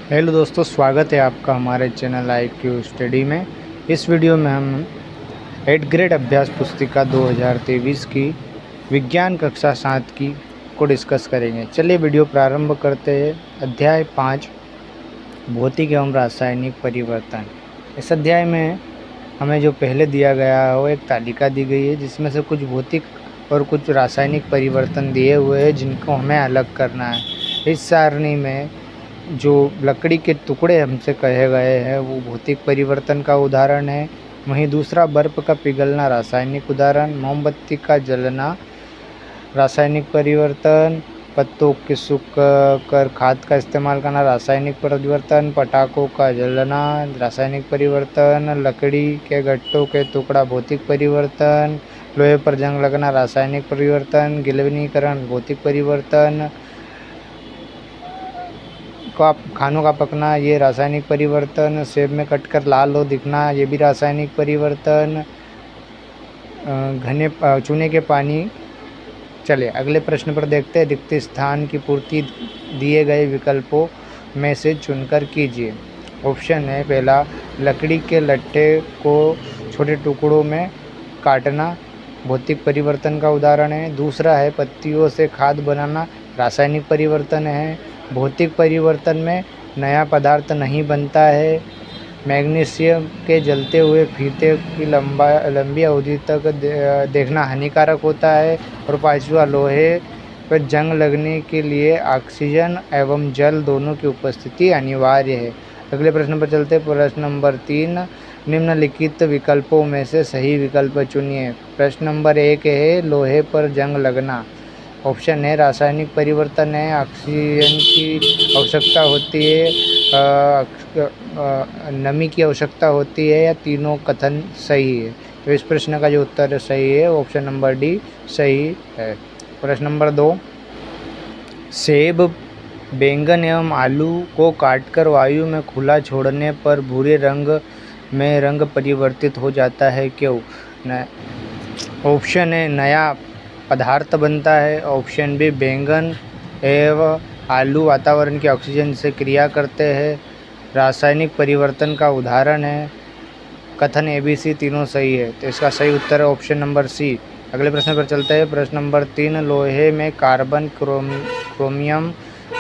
Hello दोस्तों, स्वागत है आपका हमारे चैनल IQ स्टडी में। इस वीडियो में हम 8th ग्रेड अभ्यास पुस्तिका 2023 की विज्ञान कक्षा 7 की को डिस्कस करेंगे। चलिए वीडियो प्रारंभ करते हैं। अध्याय 5 भौतिक एवं रासायनिक परिवर्तन। इस अध्याय में हमें जो पहले दिया गया है वो एक तालिका दी गई है जिसमें से कुछ भौतिक और कुछ रासायनिक परिवर्तन दिए हुए हैं जिनको हमें अलग करना है। इस सारणी में जो लकड़ी के टुकड़े हमसे कहे गए हैं वो भौतिक परिवर्तन का उदाहरण है। वहीं दूसरा बर्फ़ का पिघलना रासायनिक उदाहरण, मोमबत्ती का जलना रासायनिक परिवर्तन, पत्तों के सूख कर खाद का इस्तेमाल करना रासायनिक परिवर्तन, पटाखों का जलना रासायनिक परिवर्तन, लकड़ी के गट्टों के टुकड़ा भौतिक परिवर्तन, लोहे पर जंग लगना रासायनिक परिवर्तन, गिलवनीकरण भौतिक परिवर्तन, खानों का पकना ये रासायनिक परिवर्तन, सेब में कटकर लाल हो दिखना ये भी रासायनिक परिवर्तन, घने चूने के पानी। चलिए अगले प्रश्न पर देखते हैं। रिक्त स्थान की पूर्ति दिए गए विकल्पों में से चुनकर कीजिए। ऑप्शन है पहला, लकड़ी के लट्ठे को छोटे टुकड़ों में काटना भौतिक परिवर्तन का उदाहरण है। दूसरा है पत्तियों से खाद बनाना रासायनिक परिवर्तन है। भौतिक परिवर्तन में नया पदार्थ नहीं बनता है। मैग्नीशियम के जलते हुए फीते की लंबी अवधि तक देखना हानिकारक होता है। और पांचवा, लोहे पर जंग लगने के लिए ऑक्सीजन एवं जल दोनों की उपस्थिति अनिवार्य है। अगले प्रश्न पर चलते हैं। प्रश्न नंबर 3, निम्नलिखित विकल्पों में से सही विकल्प चुनिए। प्रश्न नंबर 1 है लोहे पर जंग लगना। ऑप्शन है रासायनिक परिवर्तन है, ऑक्सीजन की आवश्यकता होती है, नमी की आवश्यकता होती है, या तीनों कथन सही है। तो इस प्रश्न का जो उत्तर सही है ऑप्शन नंबर डी सही है। प्रश्न नंबर 2, सेब, बैंगन एवं आलू को काटकर वायु में खुला छोड़ने पर भूरे रंग में रंग परिवर्तित हो जाता है, क्यों? ऑप्शन है नया पदार्थ बनता है। ऑप्शन बी, बैंगन एवं आलू वातावरण के ऑक्सीजन से क्रिया करते हैं, रासायनिक परिवर्तन का उदाहरण है। कथन ABC तीनों सही है। तो इसका सही उत्तर है ऑप्शन नंबर सी। अगले प्रश्न पर चलते हैं। प्रश्न नंबर 3, लोहे में कार्बन, क्रोमियम,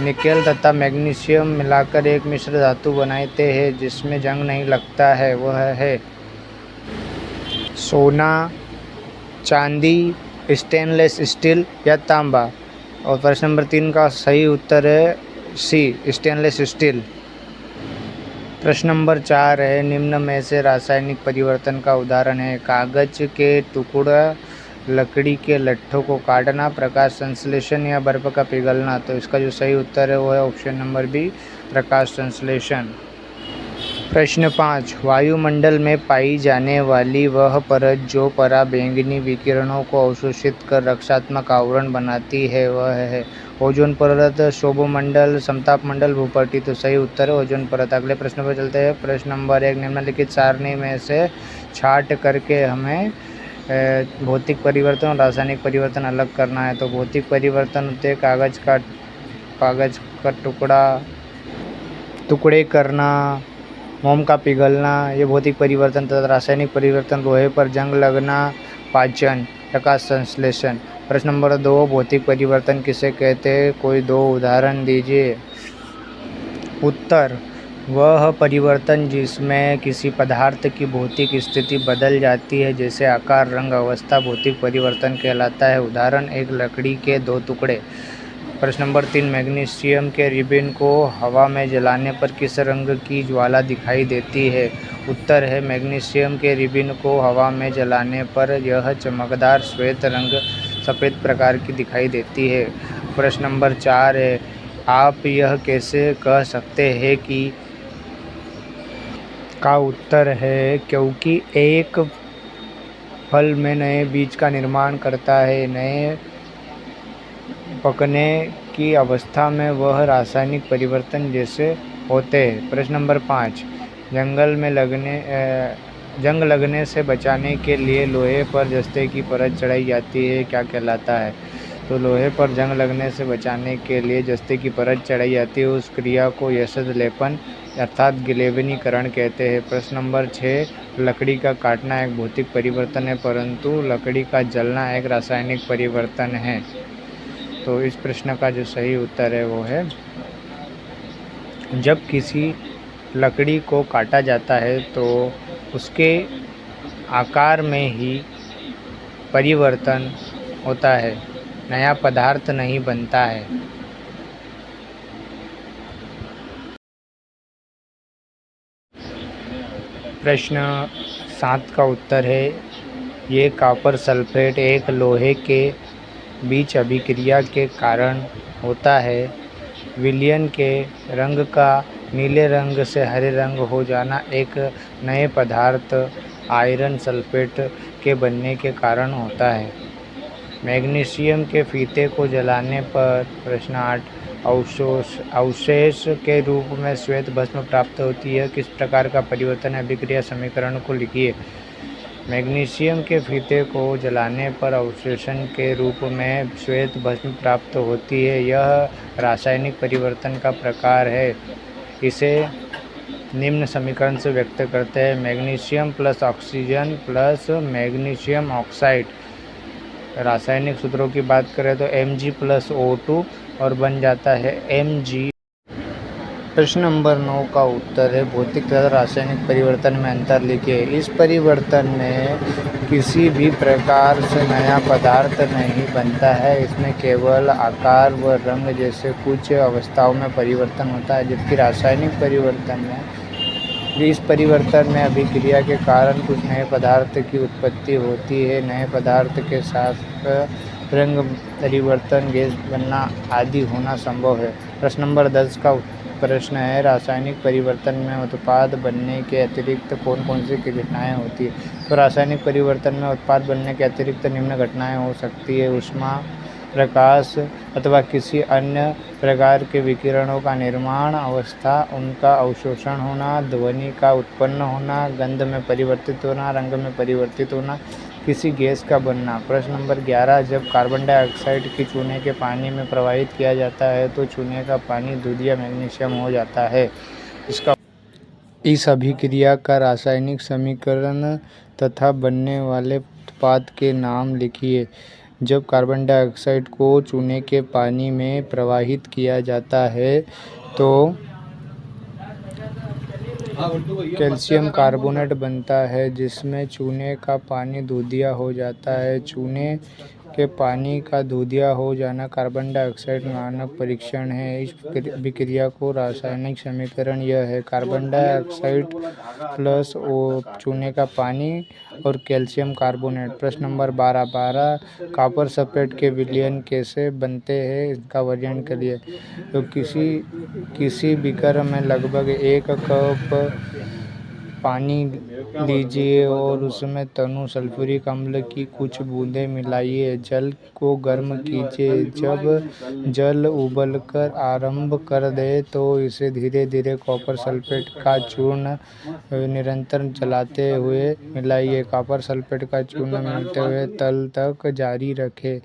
निकेल तथा मैग्नीशियम मिलाकर एक मिश्र धातु बनाते हैं जिसमें जंग नहीं लगता है, वह है सोना, चांदी, स्टेनलेस स्टील या तांबा। और प्रश्न नंबर 3 का सही उत्तर है सी, स्टेनलेस स्टील। प्रश्न नंबर 4 है निम्न में से रासायनिक परिवर्तन का उदाहरण है कागज के टुकड़ा, लकड़ी के लट्ठों को काटना, प्रकाश संश्लेषण या बर्फ का पिघलना। तो इसका जो सही उत्तर है वो है ऑप्शन नंबर बी, प्रकाश संश्लेषण। प्रश्न 5, वायुमंडल में पाई जाने वाली वह परत जो पराबैंगनी विकिरणों को अवशोषित कर रक्षात्मक आवरण बनाती है वह है ओजोन परत, शोभमंडल, समताप मंडल, भूपट्टी। तो सही उत्तर है ओजोन परत। अगले प्रश्न पर चलते हैं। प्रश्न नंबर 1, निम्नलिखित सारणी में से छांट करके हमें भौतिक परिवर्तन और रासायनिक परिवर्तन अलग करना है। तो भौतिक परिवर्तन होते हैं कागज का टुकड़े करना, मोम का पिघलना, ये भौतिक परिवर्तन। तथा रासायनिक परिवर्तन लोहे पर जंग लगना, पाचन, प्रकाश संश्लेषण। प्रश्न नंबर 2, भौतिक परिवर्तन किसे कहते हैं? कोई 2 उदाहरण दीजिए। उत्तर, वह परिवर्तन जिसमें किसी पदार्थ की भौतिक स्थिति बदल जाती है जैसे आकार, रंग, अवस्था, भौतिक परिवर्तन कहलाता है। उदाहरण, एक लकड़ी के 2 टुकड़े। प्रश्न नंबर 3, मैग्नीशियम के रिबन को हवा में जलाने पर किस रंग की ज्वाला दिखाई देती है? उत्तर है मैग्नीशियम के रिबन को हवा में जलाने पर यह चमकदार श्वेत रंग सफ़ेद प्रकार की दिखाई देती है। प्रश्न नंबर 4 है आप यह कैसे कह सकते हैं कि? का उत्तर है क्योंकि एक फल में नए बीज का निर्माण करता है, नए पकने की अवस्था में वह रासायनिक परिवर्तन जैसे होते हैं। प्रश्न नंबर 5, जंग लगने से बचाने के लिए लोहे पर जस्ते की परत चढ़ाई जाती है, क्या कहलाता है? तो लोहे पर जंग लगने से बचाने के लिए जस्ते की परत चढ़ाई जाती है। उस क्रिया को यशद लेपन अर्थात गिलेवनीकरण कहते हैं। प्रश्न नंबर 6, लकड़ी का काटना एक भौतिक परिवर्तन है परंतु लकड़ी का जलना एक रासायनिक परिवर्तन है। तो इस प्रश्न का जो सही उत्तर है वो है, जब किसी लकड़ी को काटा जाता है तो उसके आकार में ही परिवर्तन होता है, नया पदार्थ नहीं बनता है। प्रश्न 7 का उत्तर है, ये कॉपर सल्फेट एक लोहे के बीच अभिक्रिया के कारण होता है। विलयन के रंग का नीले रंग से हरे रंग हो जाना एक नए पदार्थ आयरन सल्फेट के बनने के कारण होता है। मैग्नीशियम के फीते को जलाने पर प्रश्न 8, अवशेष के रूप में श्वेत भस्म प्राप्त होती है। किस प्रकार का परिवर्तन अभिक्रिया समीकरण को लिखिए। मैग्नीशियम के फीते को जलाने पर अवशोषण के रूप में श्वेत भस्म प्राप्त होती है। यह रासायनिक परिवर्तन का प्रकार है। इसे निम्न समीकरण से व्यक्त करते हैं, magnesium plus oxygen plus magnesium oxide. रासायनिक सूत्रों की बात करें तो Mg+O2 और बन जाता है Mg। प्रश्न नंबर 9 का उत्तर है, भौतिक तथा रासायनिक परिवर्तन में अंतर लिखिए। इस परिवर्तन में किसी भी प्रकार से नया पदार्थ नहीं बनता है, इसमें केवल आकार व रंग जैसे कुछ अवस्थाओं में परिवर्तन होता है। जबकि रासायनिक परिवर्तन में इस परिवर्तन में अभिक्रिया के कारण कुछ नए पदार्थ की उत्पत्ति होती है। नए पदार्थ के साथ रंग परिवर्तन, गैस बनना आदि होना संभव है। प्रश्न नंबर 10 का प्रश्न है, रासायनिक परिवर्तन में उत्पाद बनने के अतिरिक्त कौन कौन सी घटनाएं होती है। तो रासायनिक परिवर्तन में उत्पाद बनने के अतिरिक्त निम्न घटनाएं हो सकती है, ऊष्मा, प्रकाश अथवा किसी अन्य प्रकार के विकिरणों का निर्माण अवस्था, उनका अवशोषण होना, ध्वनि का उत्पन्न होना, गंध में परिवर्तित होना, रंग में परिवर्तित होना, किसी गैस का बनना। प्रश्न नंबर 11, जब कार्बन डाइऑक्साइड की चूने के पानी में प्रवाहित किया जाता है तो चूने का पानी दूध या मैग्नीशियम हो जाता है। इस अभिक्रिया का रासायनिक समीकरण तथा बनने वाले उत्पाद के नाम लिखिए। जब कार्बन डाइऑक्साइड को चूने के पानी में प्रवाहित किया जाता है तो कैल्शियम कार्बोनेट बनता है जिसमें चूने का पानी दूधिया हो जाता है। चूने के पानी का दूधिया हो जाना कार्बन डाइऑक्साइड मानक परीक्षण है। इस अभिक्रिया को रासायनिक समीकरण यह है, कार्बन डाइऑक्साइड प्लस चूने का पानी और कैल्शियम कार्बोनेट। प्रश्न नंबर 12, कॉपर सल्फेट के विलयन कैसे बनते हैं, इसका वर्णन करिए। तो किसी बीकर में लगभग 1 कप पानी लीजिए और उसमें तनु सल्फ्यूरिक अम्ल की कुछ बूंदें मिलाइए। जल को गर्म कीजिए। जब जल उबलकर आरंभ कर दे तो इसे धीरे धीरे कॉपर सल्फेट का चूर्ण निरंतर चलाते हुए मिलाइए। कॉपर सल्फेट का चूर्ण मिलते हुए तल तक जारी रखें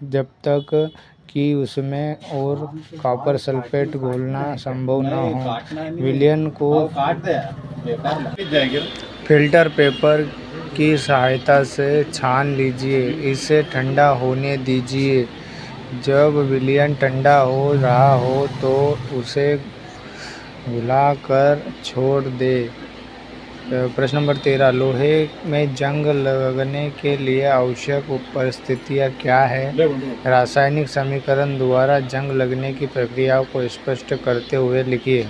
जब तक कि उसमें और कॉपर सल्फेट घोलना संभव न हो। विलयन को फिल्टर पेपर की सहायता से छान लीजिए। इसे ठंडा होने दीजिए। जब विलयन ठंडा हो रहा हो तो उसे घुलाकर छोड़ दें। प्रश्न नंबर 13, लोहे में जंग लगने के लिए आवश्यक परिस्थितियाँ क्या है। रासायनिक समीकरण द्वारा जंग लगने की प्रक्रिया को स्पष्ट करते हुए लिखिए।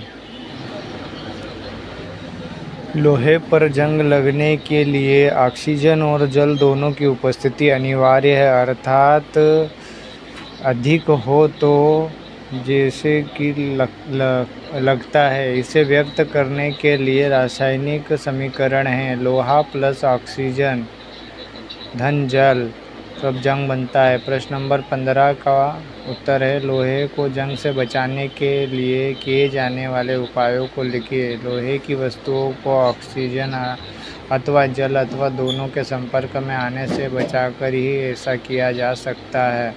लोहे पर जंग लगने के लिए ऑक्सीजन और जल दोनों की उपस्थिति अनिवार्य है, अर्थात अधिक हो तो जैसे कि लगता है। इसे व्यक्त करने के लिए रासायनिक समीकरण हैं, लोहा प्लस ऑक्सीजन धन जल, तब जंग बनता है। प्रश्न नंबर 15 का उत्तर है, लोहे को जंग से बचाने के लिए किए जाने वाले उपायों को लिखिए। लोहे की वस्तुओं को ऑक्सीजन अथवा जल अथवा दोनों के संपर्क में आने से बचाकर ही ऐसा किया जा सकता है।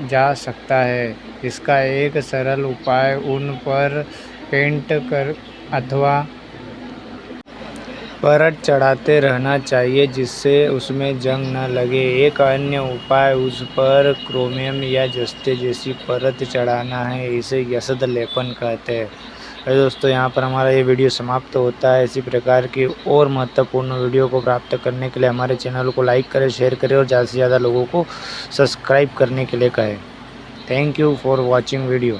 जा सकता है। इसका एक सरल उपाय उन पर पेंट कर अथवा परत चढ़ाते रहना चाहिए जिससे उसमें जंग न लगे। एक अन्य उपाय उस पर क्रोमियम या जस्ते जैसी परत चढ़ाना है, इसे यशद लेपन कहते हैं। दोस्तों, यहाँ पर हमारा ये वीडियो समाप्त होता है। इसी प्रकार की और महत्वपूर्ण वीडियो को प्राप्त करने के लिए हमारे चैनल को लाइक करें, शेयर करें और ज़्यादा से ज़्यादा लोगों को सब्सक्राइब करने के लिए कहें। Thank you for watching video.